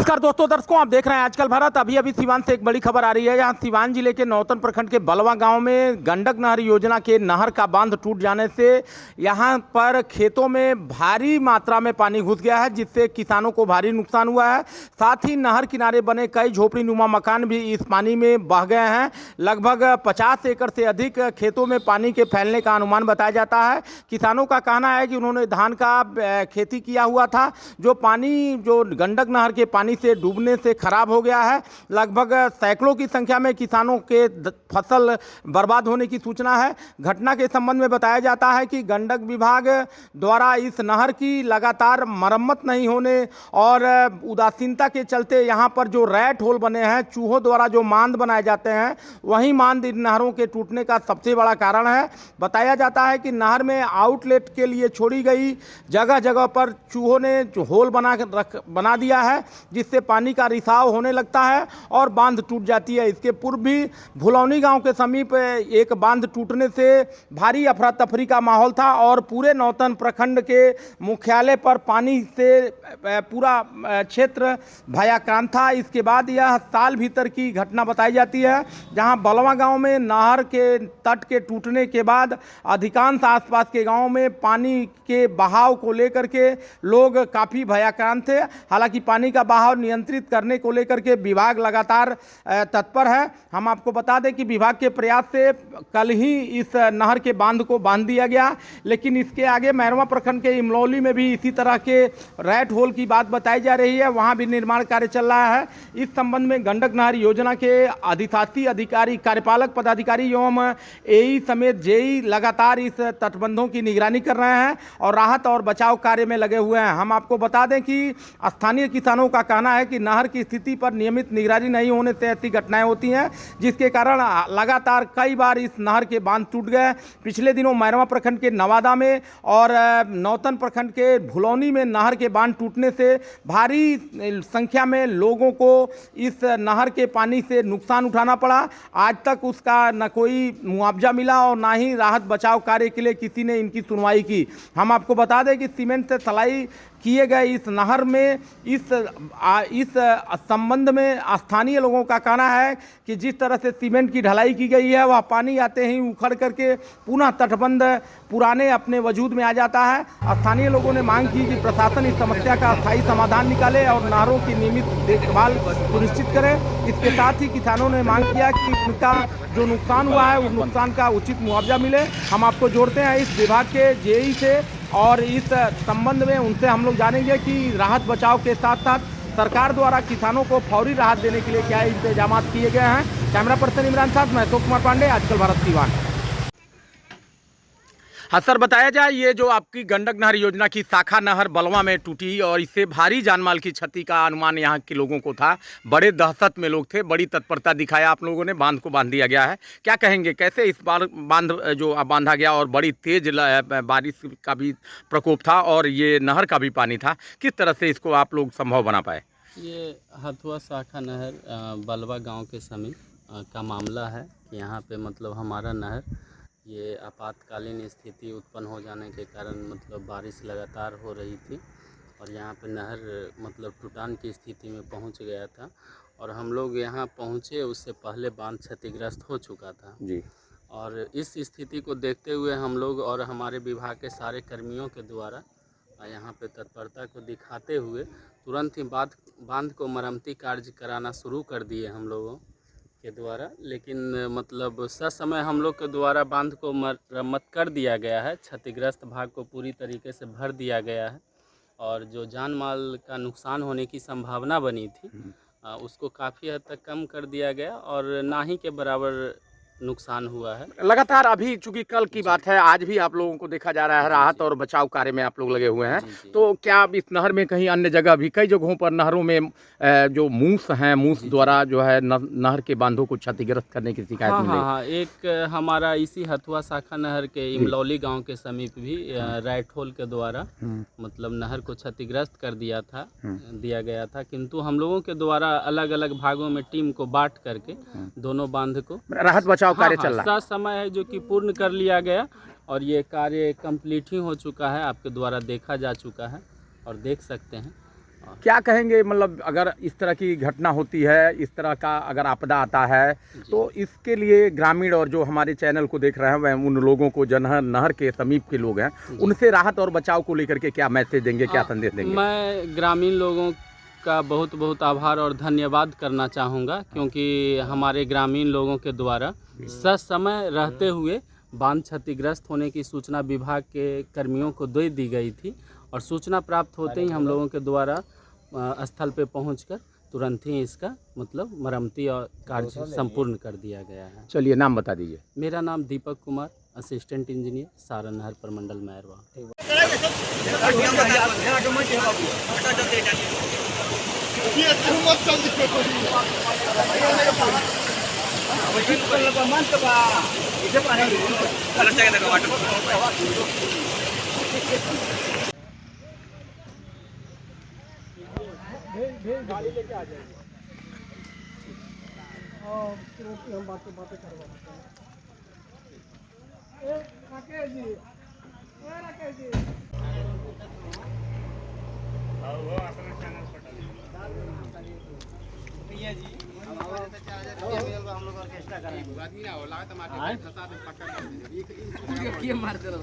नमस्कार दोस्तों, दर्शकों, आप देख रहे हैं आजकल भारत। अभी अभी सीवान से एक बड़ी खबर आ रही है। यहाँ सीवान जिले के नौतन प्रखंड के बलवा गांव में गंडक नहर योजना के नहर का बांध टूट जाने से यहाँ पर खेतों में भारी मात्रा में पानी घुस गया है, जिससे किसानों को भारी नुकसान हुआ है। साथ ही नहर किनारे बने कई झोपड़ी नुमा मकान भी इस पानी में बह गए हैं। लगभग 50 एकड़ से अधिक खेतों में पानी के फैलने का अनुमान बताया जाता है। किसानों का कहना है कि उन्होंने धान का खेती किया हुआ था, जो पानी जो गंडक नहर के पानी से डूबने से खराब हो गया है। लगभग सैकड़ों की संख्या में किसानों के फसल बर्बाद होने की सूचना है। घटना के संबंध में बताया जाता है कि गंडक विभाग द्वारा इस नहर की लगातार मरम्मत नहीं होने और उदासीनता के चलते यहाँ पर जो रैट होल बने हैं, चूहों द्वारा जो मांद बनाए जाते हैं, वही मांद इन नहरों के टूटने का सबसे बड़ा कारण है। बताया जाता है कि नहर में आउटलेट के लिए छोड़ी गई जगह जगह पर चूहों ने होल बना दिया है, जिससे पानी का रिसाव होने लगता है और बांध टूट जाती है। इसके पूर्व भी भुलौनी गांव के समीप एक बांध टूटने से भारी अफरा तफरी का माहौल था और पूरे नौतन प्रखंड के मुख्यालय पर पानी से पूरा क्षेत्र भयाक्रांत था। इसके बाद यह साल भीतर की घटना बताई जाती है, जहां बलवा गांव में नहर के तट के टूटने के बाद अधिकांश आसपास के गांवों में पानी के बहाव को लेकर के लोग काफ़ी भयाक्रांत थे। हालांकि पानी का बहाव नियंत्रित करने को लेकर के विभाग लगातार तत्पर है। हम आपको बता दें कि विभाग के प्रयास से कल ही इस नहर के बांध को बांध दिया गया, लेकिन इसके आगे मैरवा प्रखंड के इमलौली में भी इसी तरह के रैट होल की बात बताई जा रही है। वहां भी निर्माण कार्य चल रहा है। इस संबंध में गंडक नहर योजना के अधिशासी अधिकारी, कार्यपालक पदाधिकारी एवं एई समेत जेई लगातार इस तटबंधों की निगरानी कर रहे हैं और राहत और बचाव कार्य में लगे हुए हैं। हम आपको बता दें कि स्थानीय किसानों का कहना है कि नहर की स्थिति पर नियमित निगरानी नहीं होने से ऐसी घटनाएं होती हैं, जिसके कारण लगातार कई बार इस नहर के बांध टूट गए। पिछले दिनों मैरवा प्रखंड के नवादा में और नौतन प्रखंड के भुलौनी में नहर के बांध टूटने से भारी संख्या में लोगों को इस नहर के पानी से नुकसान उठाना पड़ा। आज तक उसका न कोई मुआवजा मिला और ना ही राहत बचाव कार्य के लिए किसी ने इनकी सुनवाई की। हम आपको बता दें कि सीमेंट से सलाई किए गए इस नहर में इस संबंध में स्थानीय लोगों का कहना है कि जिस तरह से सीमेंट की ढलाई की गई है, वह पानी आते ही उखड़ करके पुनः तटबंध पुराने अपने वजूद में आ जाता है। स्थानीय लोगों ने मांग की कि प्रशासन इस समस्या का स्थायी समाधान निकाले और नहरों की नियमित देखभाल सुनिश्चित करे। इसके साथ ही किसानों ने मांग किया कि उनका जो नुकसान हुआ है, उस नुकसान का उचित मुआवजा मिले। हम आपको जोड़ते हैं इस विभाग के जेई से और इस संबंध में उनसे हम लोग जानेंगे कि राहत बचाव के साथ साथ सरकार द्वारा किसानों को फौरी राहत देने के लिए क्या इंतजाम किए गए हैं। कैमरा पर्सन इमरान साथ, मैं अशोक कुमार पांडे, आजकल भारत सीवान। हाँ सर, बताया जाए, ये जो आपकी गंडक नहर योजना की शाखा नहर बलवा में टूटी और इससे भारी जानमाल की क्षति का अनुमान यहाँ के लोगों को था। बड़े दहशत में लोग थे, बड़ी तत्परता दिखाया आप लोगों ने, बांध को बांध दिया गया है। क्या कहेंगे, कैसे इस बार बांध जो बांधा गया और बड़ी तेज बारिश का भी प्रकोप था और ये नहर का भी पानी था, किस तरह से इसको आप लोग संभव बना पाए? ये हथुआ शाखा नहर बलवा गांव के समीप का मामला है कि यहाँ पे मतलब हमारा नहर ये आपातकालीन स्थिति उत्पन्न हो जाने के कारण मतलब बारिश लगातार हो रही थी और यहाँ पे नहर मतलब टूटान की स्थिति में पहुँच गया था और हम लोग यहाँ पहुँचे उससे पहले बांध क्षतिग्रस्त हो चुका था जी। और इस स्थिति को देखते हुए हम लोग और हमारे विभाग के सारे कर्मियों के द्वारा यहाँ पे तत्परता को दिखाते हुए तुरंत ही बांध को मरम्मती कार्य कराना शुरू कर दिए हम लोगों के द्वारा। लेकिन मतलब ससमय हम लोग के द्वारा बांध को मरम्मत कर दिया गया है, क्षतिग्रस्त भाग को पूरी तरीके से भर दिया गया है और जो जान माल का नुकसान होने की संभावना बनी थी उसको काफ़ी हद तक कम कर दिया गया और ना ही के बराबर नुकसान हुआ है। लगातार अभी चूंकि कल की बात है, आज भी आप लोगों को देखा जा रहा है राहत और बचाव कार्य में आप लोग लगे हुए हैं। तो क्या इस नहर में कहीं अन्य जगह भी कई जगहों पर नहरों में जो मूस हैं, मूस द्वारा जो है नहर के बांधों को क्षतिग्रस्त करने की शिकायत मिली? हाँ, एक हमारा इसी हथुआ शाखा नहर के इमलौली गांव के समीप भी रैट होल के द्वारा मतलब नहर को क्षतिग्रस्त कर दिया गया था, किंतु हम लोगों के द्वारा अलग अलग भागों में टीम को बांट करके दोनों बांध को राहत बचाव कार्य चल रहा है। समय है जो कि पूर्ण कर लिया गया और ये कार्य कंप्लीट ही हो चुका है, आपके द्वारा देखा जा चुका है और देख सकते हैं। क्या कहेंगे, मतलब अगर इस तरह की घटना होती है, इस तरह का अगर आपदा आता है, तो इसके लिए ग्रामीण और जो हमारे चैनल को देख रहे हैं वह उन लोगों को जो नहर के समीप के लोग हैं उनसे राहत और बचाव को लेकर के क्या मैसेज देंगे, क्या संदेश देंगे? मैं ग्रामीण लोगों का बहुत बहुत आभार और धन्यवाद करना चाहूँगा, क्योंकि हमारे ग्रामीण लोगों के द्वारा ससमय रहते हुए बांध क्षतिग्रस्त होने की सूचना विभाग के कर्मियों को दे दी गई थी और सूचना प्राप्त होते ही हम लोगों के द्वारा स्थल पे पहुंचकर तुरंत ही इसका मतलब मरम्मती और कार्य संपूर्ण कर दिया गया है। चलिए, नाम बता दीजिए। मेरा नाम दीपक कुमार, असिस्टेंट इंजीनियर, सारण नहर प्रमंडल मैरवा। गाड़ी लेके आ जाइए। हम बातें करवाते हैं। राकेश जी, राकेश जी, वो अपने चैनल पर भैया जी, हम लोग ऑर्केस्ट्रा करेंगे। बाद में आओ, लगा टमाटर फंसा दे, पक्का कर दे। ये मारते रहो।